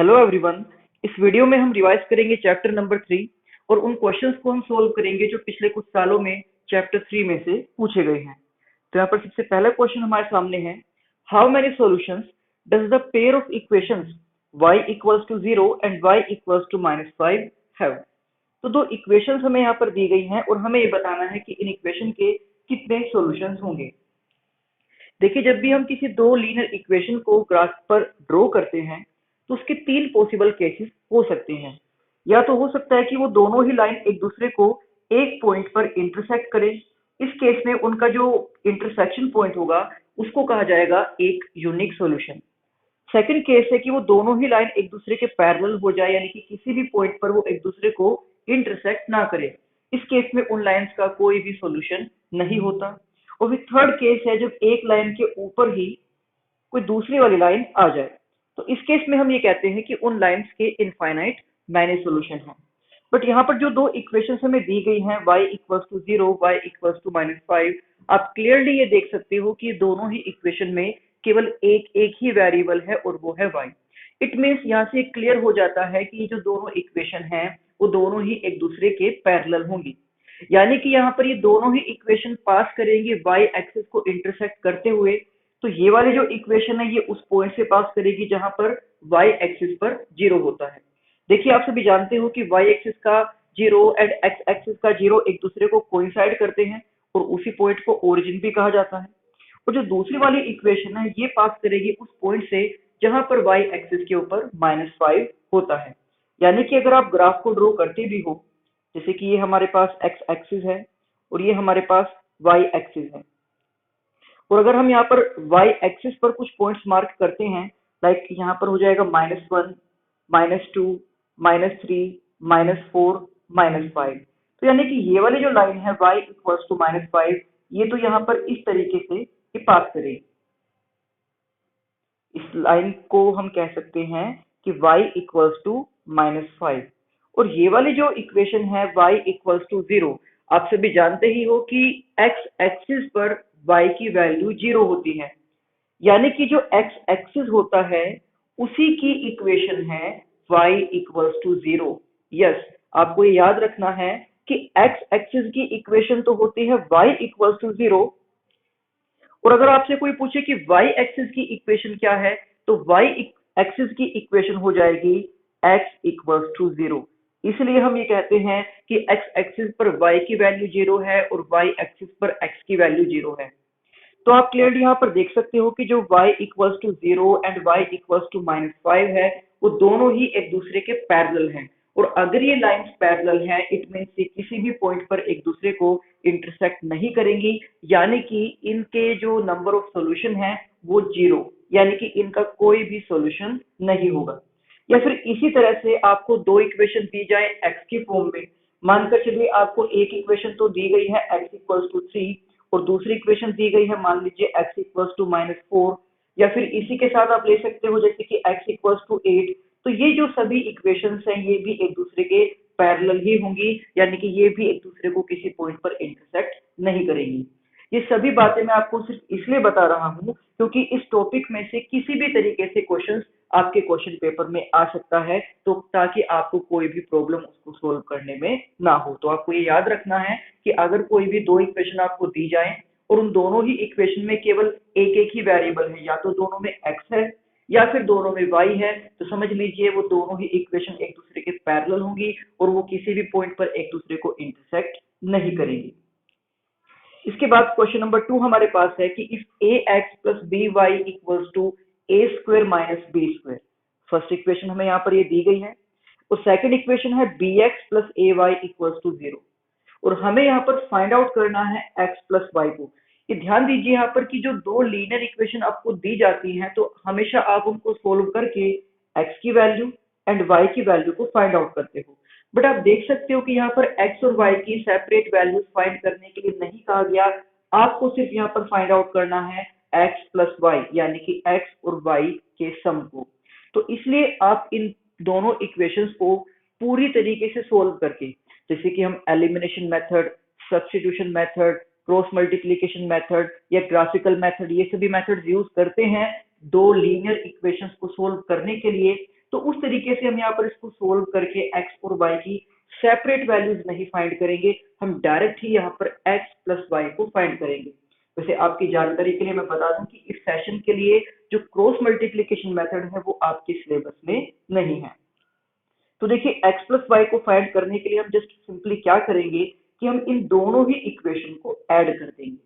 Hello everyone. इस video में हम रिवाइज करेंगे चैप्टर नंबर 3 और उन क्वेश्चंस को हम सोल्व करेंगे जो पिछले कुछ सालों में चैप्टर 3 में से पूछे गए हैं। तो यहाँ पर सबसे पहला क्वेश्चन हमारे सामने है, how many solutions does the pair of equations y equals to 0 and y equals to -5 have. तो दो इक्वेशंस हमें यहाँ पर दी गई हैं और हमें ये बताना है कि इन इक्वेशन के कितने सॉल्यूशंस होंगे। देखिए, जब भी हम किसी दो लीनियर इक्वेशन को ग्राफ पर ड्रॉ करते हैं तो उसके तीन पॉसिबल केसेस हो सकते हैं। या तो हो सकता है कि वो दोनों ही लाइन एक दूसरे को एक पॉइंट पर इंटरसेक्ट करें। इस केस में उनका जो इंटरसेक्शन पॉइंट होगा उसको कहा जाएगा एक यूनिक सॉल्यूशन। सेकंड केस है कि वो दोनों ही लाइन एक दूसरे के पैरेलल हो जाए, यानी कि किसी भी पॉइंट पर वो एक दूसरे को इंटरसेक्ट ना करे। इस केस में उन लाइंस का कोई भी सॉल्यूशन नहीं होता। और फिर थर्ड केस है जब एक लाइन के ऊपर ही कोई दूसरी वाली लाइन आ जाए, तो इस केस में हम ये कहते हैं कि उन लाइंस के इनफाइनाइट मैनी सॉल्यूशन हैं। बट यहाँ पर जो दो इक्वेशंस हमें दी गई हैं y equals to 0, y equals to -5, आप क्लियरली ये देख सकते हो कि दोनों ही इक्वेशन में केवल एक ही वेरिएबल है और वो है y। इट मीन्स यहाँ से क्लियर हो जाता है कि ये जो दोनों इक्वेशन हैं वो दोनों ही एक दूसरे के पैरेलल होंगी। यानी कि यहाँ पर ये दोनों ही इक्वेशन पास करेंगे y एक्सिस को इंटरसेक्ट करते हुए। तो ये वाली जो इक्वेशन है ये उस पॉइंट से पास करेगी जहां पर y एक्सिस पर 0 होता है। देखिए, आप सभी जानते हो कि y एक्सिस का 0 एंड x एक्सिस का 0 एक दूसरे को कोइंसाइड करते हैं और उसी पॉइंट को ओरिजिन भी कहा जाता है। और जो दूसरी वाली इक्वेशन है ये पास करेगी उस पॉइंट से जहां पर y एक्सिस के ऊपर -5 होता है। यानी कि अगर आप ग्राफ को ड्रॉ करते भी हो, जैसे कि ये हमारे पास x एक्सिस है और ये हमारे पास y एक्सिस है, और अगर हम यहाँ पर y एक्सिस पर कुछ पॉइंट्स मार्क करते हैं, लाइक यहाँ पर हो जाएगा -1, -2, -3, -4, -5, तो यानी कि ये वाली जो लाइन है y इक्वल्स टू -5, ये तो यहाँ पर इस तरीके से ये पास करेगी। इस लाइन को हम कह सकते हैं कि y इक्वल्स टू -5। और ये वाली जो इक्वेशन है y इक्वल्स टू 0, आप सभी जानते ही हो कि x एक्सिस पर y की वैल्यू 0 होती है। यानी कि जो x एक्सिस होता है उसी की इक्वेशन है y इक्वल्स टू 0। यस, आपको ये याद रखना है कि x एक्सिस की इक्वेशन तो होती है y इक्वल्स टू 0, और अगर आपसे कोई पूछे कि y एक्सिस की इक्वेशन क्या है, तो y एक्सिस की इक्वेशन हो जाएगी x इक्वल्स टू 0। इसलिए हम ये कहते हैं कि x एक्सिस पर y की वैल्यू 0 है और y एक्सिस पर x की वैल्यू 0 है। तो आप क्लियरली यहाँ पर देख सकते हो कि जो y equals to 0 and y equals to -5 है वो दोनों ही एक दूसरे के पैरेलल हैं। और अगर ये लाइंस पैरेलल हैं, इट मीन्स ये किसी भी पॉइंट पर एक दूसरे को इंटरसेक्ट नहीं करेंगी, यानी कि इनके जो नंबर ऑफ सॉल्यूशन है वो 0, यानी कि इनका कोई भी सॉल्यूशन नहीं होगा। या फिर इसी तरह से आपको दो इक्वेशन दी जाए x की फॉर्म में, मानकर चलिए आपको एक इक्वेशन तो दी गई है x इक्वल्स टू 3 और दूसरी इक्वेशन दी गई है मान लीजिए x इक्वल्स टू -4, या फिर इसी के साथ आप ले सकते हो जैसे कि x इक्वल्स टू 8। तो ये जो सभी इक्वेशंस हैं ये भी एक दूसरे के पैरेलल ही होंगी, यानी कि ये भी एक दूसरे को किसी पॉइंट पर इंटरसेक्ट नहीं करेंगी। ये सभी बातें मैं आपको सिर्फ इसलिए बता रहा हूँ क्योंकि इस टॉपिक में से किसी भी तरीके से क्वेश्चंस आपके क्वेश्चन पेपर में आ सकता है, तो ताकि आपको कोई भी प्रॉब्लम उसको सोल्व करने में ना हो। तो आपको ये याद रखना है कि अगर कोई भी दो इक्वेशन आपको दी जाए और उन दोनों ही इक्वेशन में केवल एक ही वेरिएबल है, या तो दोनों में x है या फिर दोनों में y है, तो समझ लीजिए वो दोनों ही इक्वेशन एक दूसरे के पैरेलल होंगी और वो किसी भी पॉइंट पर एक दूसरे को इंटरसेक्ट नहीं करेंगी। इसके बाद क्वेश्चन नंबर 2 हमारे पास है कि if ax plus by equals to a square minus b square. First equation हमें यहाँ पर ये दी गई है और सेकंड इक्वेशन है bx plus ay equals to 0, और हमें यहाँ पर फाइंड आउट करना है x प्लस y को। ये ध्यान दीजिए यहाँ पर कि जो दो लीनियर इक्वेशन आपको दी जाती हैं तो हमेशा आप उनको सोल्व करके x की वैल्यू एंड y की वैल्यू को फाइंड आउट करते हो। बट आप देख सकते हो कि यहाँ पर x और y की सेपरेट वैल्यूज फाइंड करने के लिए नहीं कहा गया, आपको सिर्फ यहाँ पर फाइंड आउट करना है x प्लस वाई, यानी कि x और y के सम को। तो इसलिए आप इन दोनों इक्वेशंस को पूरी तरीके से सोल्व करके, जैसे कि हम elimination method, substitution method, cross multiplication method या ग्राफिकल मेथड, ये सभी मेथड्स यूज करते हैं दो लीनियर इक्वेशंस को सोल्व करने के लिए, तो उस तरीके से हम यहाँ पर इसको सोल्व करके x और y की सेपरेट वैल्यूज नहीं फाइंड करेंगे, हम डायरेक्ट ही यहाँ पर x प्लस वाई को फाइंड करेंगे। वैसे आपकी जानकारी के लिए मैं बता दूं कि इस सेशन के लिए जो क्रॉस मल्टीप्लीकेशन मेथड है वो आपके सिलेबस में नहीं है। तो देखिए x प्लस वाई को फाइंड करने के लिए हम जस्ट सिंपली क्या करेंगे कि हम इन दोनों ही इक्वेशन को ऐड कर देंगे,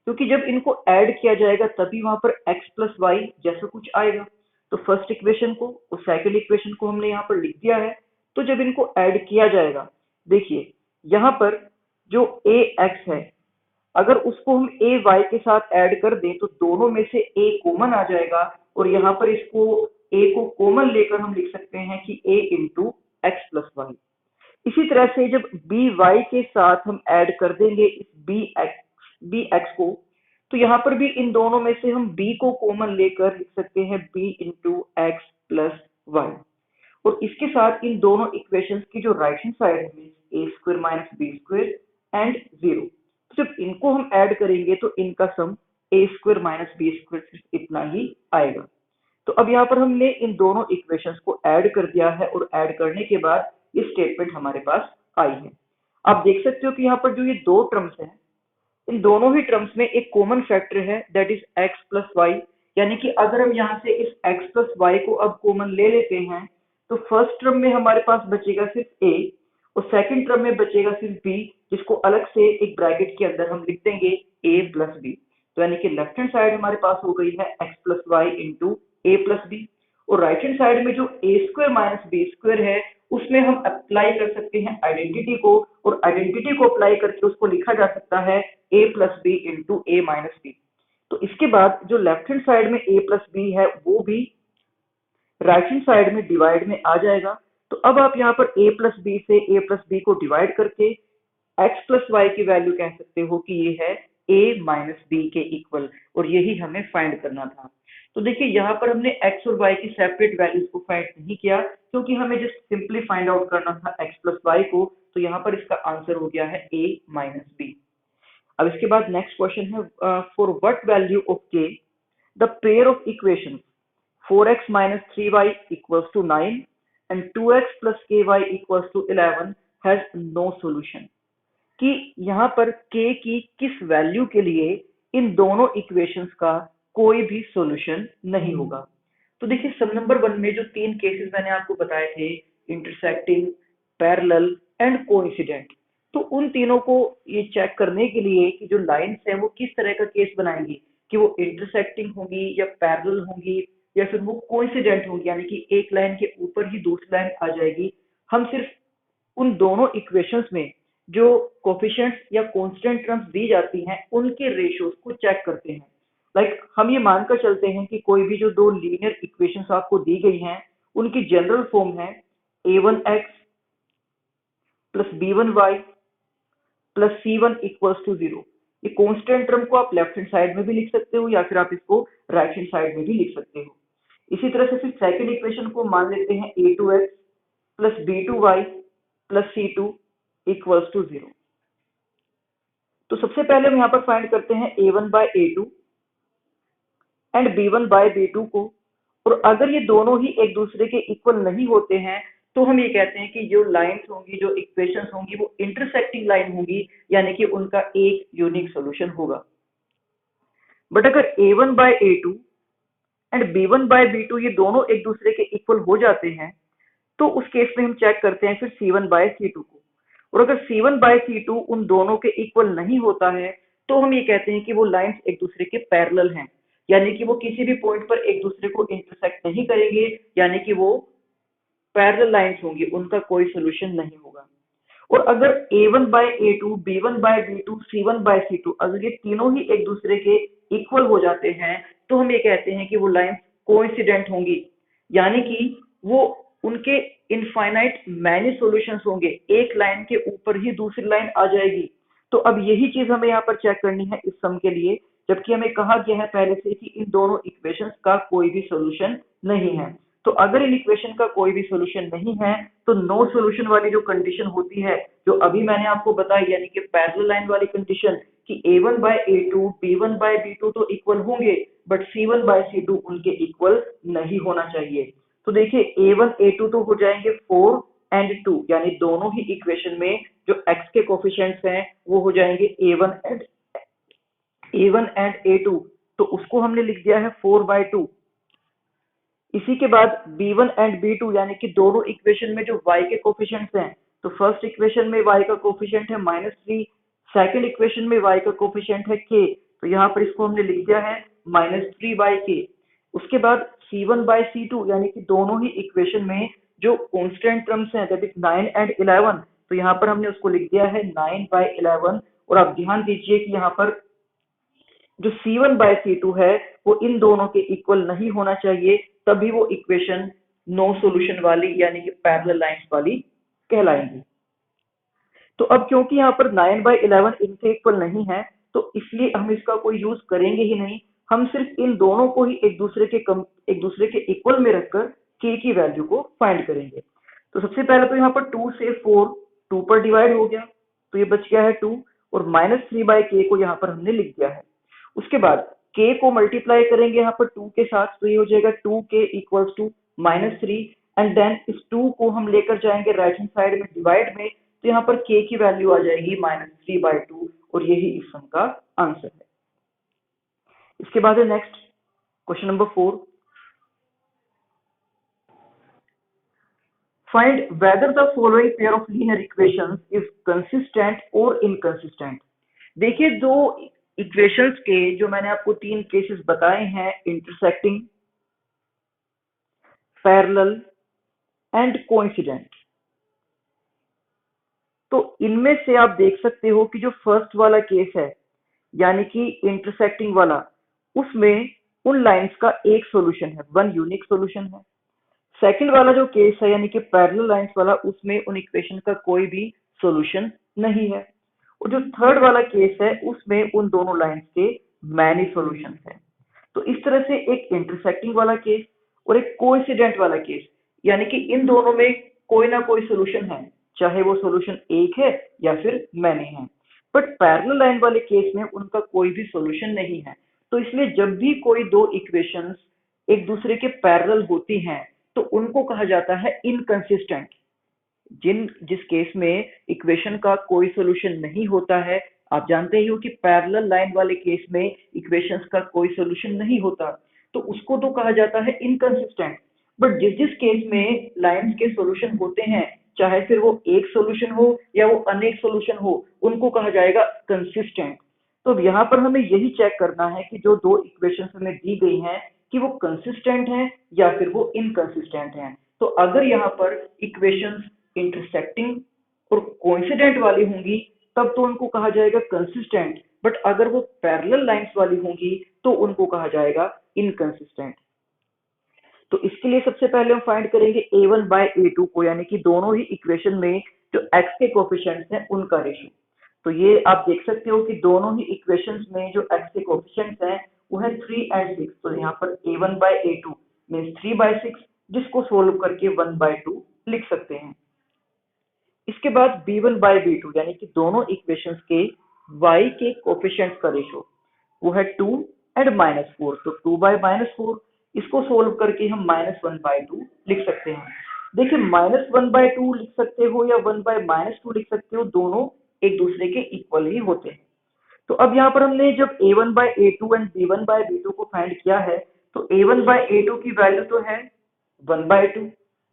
क्योंकि जब इनको ऐड किया जाएगा तभी वहां पर x प्लस वाई जैसा कुछ आएगा। तो फर्स्ट इक्वेशन को और सेकंड इक्वेशन को हमने यहाँ पर लिख दिया है। तो जब इनको ऐड किया जाएगा, देखिए यहाँ पर जो ax है, अगर उसको हम ए वाई के साथ ऐड कर दें तो दोनों में से ए कॉमन आ जाएगा, और यहाँ पर इसको ए को कॉमन लेकर हम लिख सकते हैं कि ए इंटू एक्स प्लस वाई। इसी तरह से जब बी वाई के साथ हम ऐड कर देंगे इस बी एक्स को, तो यहाँ पर भी इन दोनों में से हम b को कॉमन लेकर लिख सकते हैं b into x plus Y. और इसके साथ इन दोनों इक्वेशंस की जो राइट हैंड साइड है A square minus B square and 0, जब इनको हम ऐड करेंगे तो इनका sum A square minus B square सिर्फ इतना ही आएगा। तो अब यहाँ पर हमने इन दोनों इक्वेशंस को ऐड कर दिया है, और ऐड करने के बाद ये स्टेटमेंट हमारे पास आई है। आप देख सकते हो कि यहाँ पर जो ये दो टर्म्स हैं, इन दोनों ही टर्म्स में एक कॉमन फैक्टर है, that is X plus Y. यानी कि अगर हम यहाँ से इस एक्स प्लस वाई को अब कॉमन ले लेते हैं तो फर्स्ट टर्म में हमारे पास बचेगा सिर्फ ए, और सेकंड टर्म में बचेगा सिर्फ बी, जिसको अलग से एक ब्रैकेट के अंदर हम लिख देंगे ए प्लस बी। तो यानी कि लेफ्ट हैंड साइड हमारे पास हो गई है एक्स प्लस वाई इंटू ए प्लस बी, और राइट हैंड साइड में जो ए स्क्वायर माइनस बी स्क्वायर है उसमें हम अप्लाई कर सकते हैं आइडेंटिटी को, और आइडेंटिटी को अप्लाई करके उसको लिखा जा सकता है ए प्लस बी इंटू ए माइनस बी। तो इसके बाद जो लेफ्ट हैंड साइड में ए प्लस बी है वो भी राइट हैंड साइड में डिवाइड में आ जाएगा। तो अब आप यहाँ पर a प्लस बी से a प्लस बी को डिवाइड करके x प्लस वाई की वैल्यू कह सकते हो कि ये है a माइनस बी के इक्वल, और यही हमें फाइंड करना था। तो देखिए यहाँ पर हमने x और y की सेपरेट वैल्यूज को फाइंड नहीं किया, क्योंकि हमें जस्ट सिंपली फाइंड आउट करना था x प्लस वाई को। तो यहाँ पर इसका आंसर हो गया है a माइनस बी। अब इसके बाद नेक्स्ट क्वेश्चन है, for what value of k the pair of equations 4x minus 3y equals to 9 and 2x plus ky equals to 11 has no solution। कि यहाँ पर k की किस वैल्यू के लिए इन दोनों इक्वेशंस का कोई भी सॉल्यूशन नहीं होगा। तो देखिए सम नंबर 1 में जो तीन केसेस मैंने आपको बताए थे, इंटरसेक्टिंग, पैरेलल एंड कोइंसिडेंट, तो उन तीनों को ये चेक करने के लिए कि जो लाइंस है वो किस तरह का केस बनाएंगी, कि वो इंटरसेक्टिंग होंगी या पैरेलल होंगी या फिर वो कोइंसिडेंट होंगी, यानी कि एक लाइन के ऊपर ही दूसरी लाइन आ जाएगी। हम सिर्फ उन दोनों इक्वेशंस में जो कोफिशिएंट्स या कांस्टेंट टर्म्स दी जाती हैं उनके रेशियोज को चेक करते हैं। लाइक हम ये मानकर चलते हैं कि कोई भी जो दो लीनियर इक्वेशंस आपको दी गई हैं उनकी जनरल फॉर्म है a1x plus b1y plus c1 equals to 0। ये कांस्टेंट टर्म को आप लेफ्ट हैंड साइड में भी लिख सकते हो या फिर आप इसको राइट हैंड साइड में भी लिख सकते हो। इसी तरह से फिर सेकंड इक्वेशन को मान लेते हैं a2x plus b2y plus c2 equals to 0। तो सबसे पहले हम यहाँ पर फाइंड करते हैं a1 bye a2 and b1 bye b2 को, और अगर ये दोनों ही एक दूसरे के इक्वल नहीं होते हैं तो हम ये कहते हैं कि जो लाइंस होंगी, जो इक्वेशंस होंगी वो इंटरसेक्टिंग लाइन होंगी, यानी कि उनका एक यूनिक सॉल्यूशन होगा। बट अगर a1 bye a2 and b1 bye b2 ये दोनों एक दूसरे के इक्वल हो जाते हैं तो उस केस में हम चेक करते हैं फिर c1 बाय c2 को, और अगर c1 बाय c2 उन दोनों के इक्वल नहीं होता है तो हम ये कहते हैं कि वो लाइंस एक दूसरे के पैरेलल हैं, यानी कि वो किसी भी पॉइंट पर एक दूसरे को इंटरसेक्ट नहीं करेंगे, यानी कि वो पैरेलल लाइंस होंगी, उनका कोई सोल्यूशन नहीं होगा। और अगर a1 bye a2, b1 bye b2, c1 bye c2 अगर ये तीनों ही एक दूसरे के इक्वल हो जाते हैं तो हम ये कहते हैं कि वो लाइंस कोइंसिडेंट होंगी, यानी कि वो उनके इनफाइनाइट मैनी सॉल्यूशंस होंगे, एक लाइन के ऊपर ही दूसरी लाइन आ जाएगी। तो अब यही चीज हमें यहाँ पर चेक करनी है इस सम के लिए, जबकि हमें कहा गया है पहले से कि इन दोनों इक्वेशंस का कोई भी सॉल्यूशन नहीं है। तो अगर इन इक्वेशन का कोई भी सॉल्यूशन नहीं है तो नो सॉल्यूशन वाली जो कंडीशन होती है जो अभी मैंने आपको बताई, यानी कि पैरेलल लाइन वाली कंडीशन कि a1 bye a2, b1 bye b2 तो इक्वल होंगे बट c1 बाय c2 उनके इक्वल नहीं होना चाहिए। तो देखिए a1 a2 तो हो जाएंगे 4 एंड 2, यानी दोनों ही इक्वेशन में जो x के कोफिशिएंट्स हैं वो हो जाएंगे a1 एंड a2, तो उसको हमने लिख दिया है 4/2। इसी के बाद b1 एंड b2 यानी कि दोनों इक्वेशन में जो y के कोफिशिएंट्स हैं, तो फर्स्ट इक्वेशन में y का कोफिशिएंट है -3, सेकंड इक्वेशन में y का कोफिशिएंट है k, तो यहाँ पर इसको हमने लिख दिया है -3/k। उसके बाद c1/c2 यानी कि दोनों ही इक्वेशन में जो कांस्टेंट टर्म्स हैं दैट इज 9 एंड 11, तो यहाँ पर हमने उसको लिख दिया है 9/11। और आप ध्यान दीजिए कि यहाँ पर जो C1/C2 है वो इन दोनों के इक्वल नहीं होना चाहिए, तभी वो इक्वेशन नो सॉल्यूशन वाली यानी कि पैरेलल लाइंस वाली कहलाएंगी। तो अब क्योंकि यहाँ पर 9/11 इनके इक्वल नहीं है, तो इसलिए हम इसका कोई यूज करेंगे ही नहीं। हम सिर्फ इन दोनों को ही एक दूसरे के इक्वल में रखकर k की वैल्यू को फाइंड करेंगे। तो सबसे पहले तो यहाँ पर 2 से 4 2 पर डिवाइड हो गया, तो ये बच गया है 2, और -3/k को यहाँ पर हमने लिख दिया है। उसके बाद k को मल्टीप्लाई करेंगे यहाँ पर 2 के साथ, तो ये हो जाएगा 2k equals to -3, and then इस 2 को हम लेकर जाएंगे राइट हैंड साइड में डिवाइड में, तो यहाँ पर k की वैल्यू आ जाएगी -3/2, और यही इस सम का आंसर है। इसके बाद है next question number 4, find whether the following pair of linear equations is consistent और इनकंसिस्टेंट। देखिए दो इक्वेशंस के जो मैंने आपको 3 केसेस बताए हैं, इंटरसेक्टिंग, पैरेलल एंड कोइंसिडेंट, तो इनमें से आप देख सकते हो कि जो फर्स्ट वाला केस है यानी कि इंटरसेक्टिंग वाला, उसमें उन लाइंस का एक सॉल्यूशन है, वन यूनिक सॉल्यूशन है। सेकंड वाला जो केस है यानी कि पैरेलल लाइंस वाला, उसमें उन इक्वेशन का कोई भी सॉल्यूशन नहीं है। और जो थर्ड वाला केस है उसमें उन दोनों लाइंस के मैनी सॉल्यूशन है। तो इस तरह से एक इंटरसेक्टिंग वाला केस और एक कोइंसिडेंट वाला केस, यानी कि इन दोनों में कोई ना कोई सॉल्यूशन है, चाहे वो सॉल्यूशन एक है या फिर मैनी है। बट पैरेलल लाइन वाले केस में उनका कोई भी सॉल्यूशन नहीं है। तो इसलिए जब भी कोई दो इक्वेशंस एक दूसरे के पैरेलल होती हैं, तो उनको कहा जाता है इनकंसिस्टेंट। जिस केस में इक्वेशन का कोई सॉल्यूशन नहीं होता है, आप जानते ही हो कि पैरेलल लाइन वाले केस में इक्वेशंस का कोई सॉल्यूशन नहीं होता, तो उसको तो कहा जाता है इनकंसिस्टेंट। बट जिस जिस केस में लाइंस के सॉल्यूशन होते हैं, चाहे फिर वो एक सॉल्यूशन हो या वो अनेक सॉल्यूशन हो, उनको कहा जाएगा कंसिस्टेंट। तो अब यहाँ पर हमें यही चेक करना है कि जो दो इक्वेशंस हमें दी गई हैं कि वो कंसिस्टेंट हैं या फिर वो इनकंसिस्टेंट हैं। तो अगर यहाँ पर इक्वेशंस इंटरसेक्टिंग और कोइंसिडेंट वाली होंगी तब तो उनको कहा जाएगा कंसिस्टेंट, बट अगर वो पैरेलल लाइंस वाली होंगी तो उनको कहा जाएगा इनकंसिस्टेंट। तो इसके लिए सबसे पहले हम फाइंड करेंगे a1/a2 को, यानी कि दोनों ही इक्वेशन में जो x के कोफिशिएंट्स हैं उनका रेशियो। तो ये आप देख सकते हो कि दोनों ही इक्वेशंस में जो x के कोफिशिएंट्स हैं वो है 3 एंड 6, तो यहाँ पर a1/a2 मीन्स 3/6, जिसको सोल्व करके 1/2 लिख सकते हैं। इसके बाद b1/b2 यानी कि दोनों इक्वेशंस के y के कोफिशिएंट्स का रेशियो वो है 2 एंड -4, तो 2/-4, इसको सोल्व करके हम -1/2 लिख सकते हैं। देखिए -1/2 लिख सकते हो या 1/-2 लिख सकते हो, दोनों एक दूसरे के इक्वल ही होते हैं। तो अब यहाँ पर हमने जब a1/a2 एंड b1/b2 को फाइंड किया है, तो a1/a2 की वैल्यू तो है 1/2,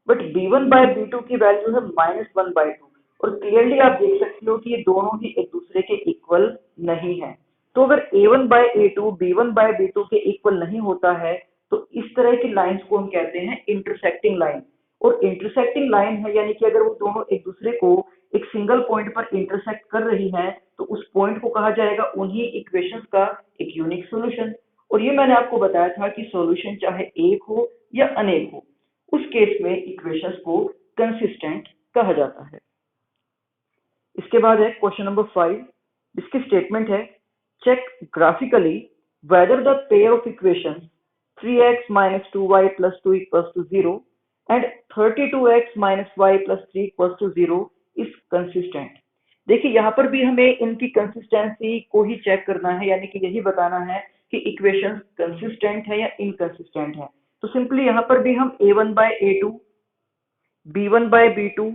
बट b1/b2 की वैल्यू है -1/2, और क्लियरली आप देख सकते हो कि ये दोनों ही एक दूसरे के इक्वल नहीं है। तो अगर a1/a2 b1/b2 के इक्वल नहीं होता है, तो इस तरह की लाइंस को हम कहते हैं इंटरसेक्टिंग लाइन। और इंटरसेक्टिंग लाइन है यानी कि अगर वो दोनों एक दूसरे को एक सिंगल पॉइंट पर इंटरसेक्ट कर रही हैं, तो उस पॉइंट को कहा जाएगा उन्हीं इक्वेशंस का एक यूनिक सॉल्यूशन। और ये मैंने आपको बताया था कि सॉल्यूशन चाहे एक हो या अनेक हो, उस केस में इक्वेशंस को कंसिस्टेंट कहा जाता है। इसके बाद है क्वेश्चन नंबर 5, इसकी स्टेटमेंट है check graphically whether the pair of equations 3x minus 2y plus 2 equals to 0 and 32x minus y plus 3 equals to 0 is consistent। देखिए यहाँ पर भी हमें इनकी कंसिस्टेंसी को ही चेक करना है, यानी कि यही बताना है कि इक्वेशंस कंसिस्टेंट है या इनकंसिस्टेंट है। तो सिंपली यहाँ पर भी हम a1 bye a2, b1 bye b2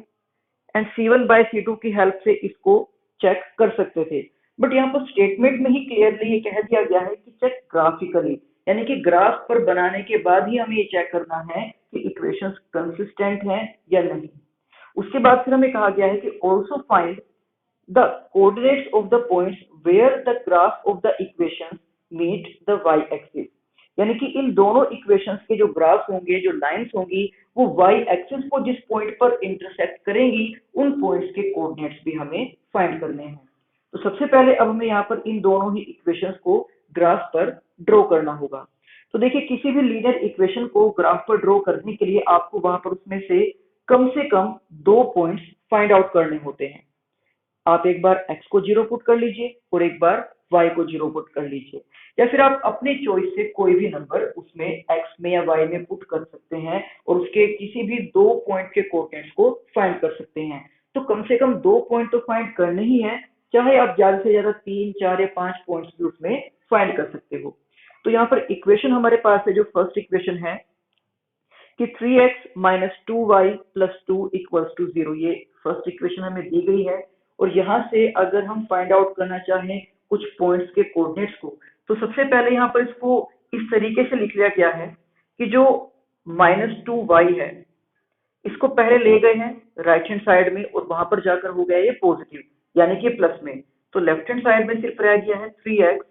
and c1 bye c2 की हेल्प से इसको चेक कर सकते थे। बट यहाँ पर स्टेटमेंट में ही क्लियरली ये कह दिया गया है कि चेक ग्राफिकली, यानी कि ग्राफ पर बनाने के बाद ही हमें ये चेक करना है कि इक्वेशंस कंसिस्टेंट हैं या नहीं। उसके बाद फिर हमें कहा गया है कि also find the coordinates of the points where the graph of the equations meet the Y axis, यानी कि इन दोनों इक्वेशंस के जो ग्राफ होंगे, जो लाइंस होंगी, वो वाई एक्सिस को जिस पॉइंट पर इंटरसेक्ट करेंगी उन पॉइंट्स के कोऑर्डिनेट्स भी हमें फाइंड करने हैं। तो सबसे पहले अब हमें यहाँ पर इन दोनों ही इक्वेशंस को ग्राफ पर ड्रॉ करना होगा। तो देखिए, किसी भी लीनियर इक्वेशन को ग्राफ पर ड्रॉ करने के लिए आपको वहां पर उसमें से कम 2 पॉइंट्स फाइंड आउट करने होते हैं। आप एक बार x को 0 पुट कर लीजिए और एक बार y को 0 पुट कर लीजिए, या फिर आप अपनी चॉइस से कोई भी नंबर उसमें x में या y में पुट कर सकते हैं और उसके किसी भी 2 पॉइंट के कोऑर्डिनेट्स को फाइंड कर सकते हैं। तो कम से कम 2 पॉइंट तो फाइंड करने ही है, चाहे आप ज्यादा से ज्यादा 3, 4 या 5 पॉइंट्स भी उसमें फाइंड कर सकते हो। तो यहाँ पर इक्वेशन हमारे पास है, जो फर्स्ट इक्वेशन है कि 3x minus 2y plus 2 equals to 0, ये फर्स्ट इक्वेशन हमें दी गई है। और यहाँ से अगर हम फाइंड आउट करना चाहें कुछ पॉइंट्स के कोऑर्डिनेट्स को, तो सबसे पहले यहाँ पर इसको इस तरीके से लिख लिया गया है कि जो -2y है इसको पहले ले गए हैं राइट हैंड साइड में और वहां पर जाकर हो गया ये पॉजिटिव, यानी कि प्लस में। तो लेफ्ट हैंड साइड में सिर्फ रह गया है 3x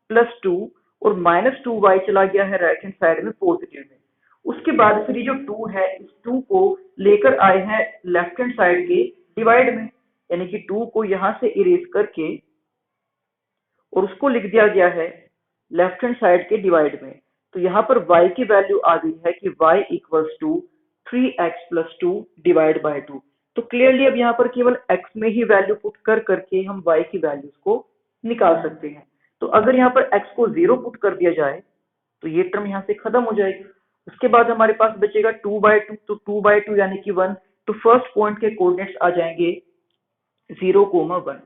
प्लस 2 और -2y चला गया है राइट हैंड साइड में पॉजिटिव में। उसके बाद फिर ये जो 2 है, इस 2 को लेकर आए हैं लेफ्ट हैंड साइड के डिवाइड में, यानी कि 2 को यहां से इरेज करके और उसको लिख दिया गया है लेफ्ट हैंड साइड के डिवाइड में। तो यहाँ पर y की वैल्यू आ गई है कि y equals to 3x plus 2 divide by 2। तो क्लियरली अब यहाँ पर केवल x में ही वैल्यू पुट कर करके हम y की वैल्यूज को निकाल सकते हैं। तो अगर यहाँ पर x को 0 पुट कर दिया जाए तो ये टर्म यहाँ से खत्म हो जाएगी। उसके बाद हमारे पास बचेगा 2/2, तो 2/2 यानी कि 1। तो फर्स्ट पॉइंट के कोऑर्डिनेट्स आ जाएंगे 0,1।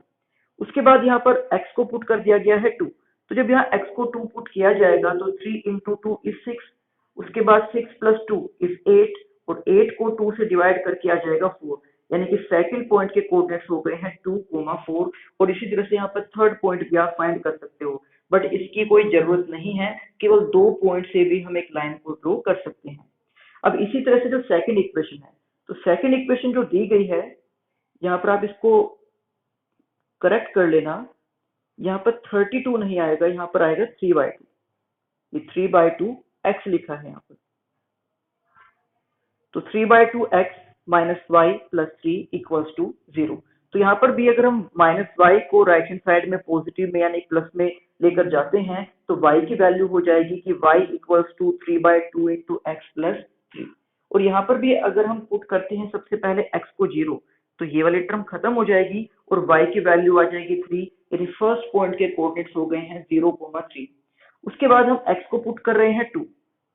उसके बाद यहाँ पर x को पुट कर दिया गया है 2। तो जब यहाँ x को 2 पुट किया जाएगा तो 3 इंटू 2 इज 6। उसके बाद 6 प्लस 2 इज 8 और 8 को 2 से डिवाइड करके आ जाएगा 4, यानी कि सेकंड पॉइंट के कोऑर्डिनेट्स हो गए हैं 2,4। और इसी तरह से यहाँ पर थर्ड पॉइंट भी आप फाइंड कर सकते हो, बट इसकी कोई जरूरत नहीं है, केवल 2 पॉइंट से भी हम एक लाइन को ड्रॉ कर सकते हैं। अब इसी तरह से जो सेकंड इक्वेशन है, तो सेकंड इक्वेशन जो दी गई है यहाँ पर आप इसको करेक्ट कर लेना। यहाँ पर 32 नहीं आएगा, यहाँ पर आएगा 3/2। ये 3/2 x लिखा है यहाँ पर। तो 3/2 x minus y plus 3 equals to 0। तो यहाँ पर भी अगर हम माइनस वाई को राइट हैंड साइड में पॉजिटिव में यानी प्लस में लेकर जाते हैं तो y की वैल्यू हो जाएगी कि y equals to 3/2 into x plus 3। और यहाँ पर भी अगर हम पुट करते हैं सबसे पहले x को 0, तो ये वाली टर्म खत्म हो जाएगी और y की वैल्यू आ जाएगी 3, यानी फर्स्ट पॉइंट के कोऑर्डिनेट्स हो गए हैं 0,3। उसके बाद हम x को पुट कर रहे हैं 2,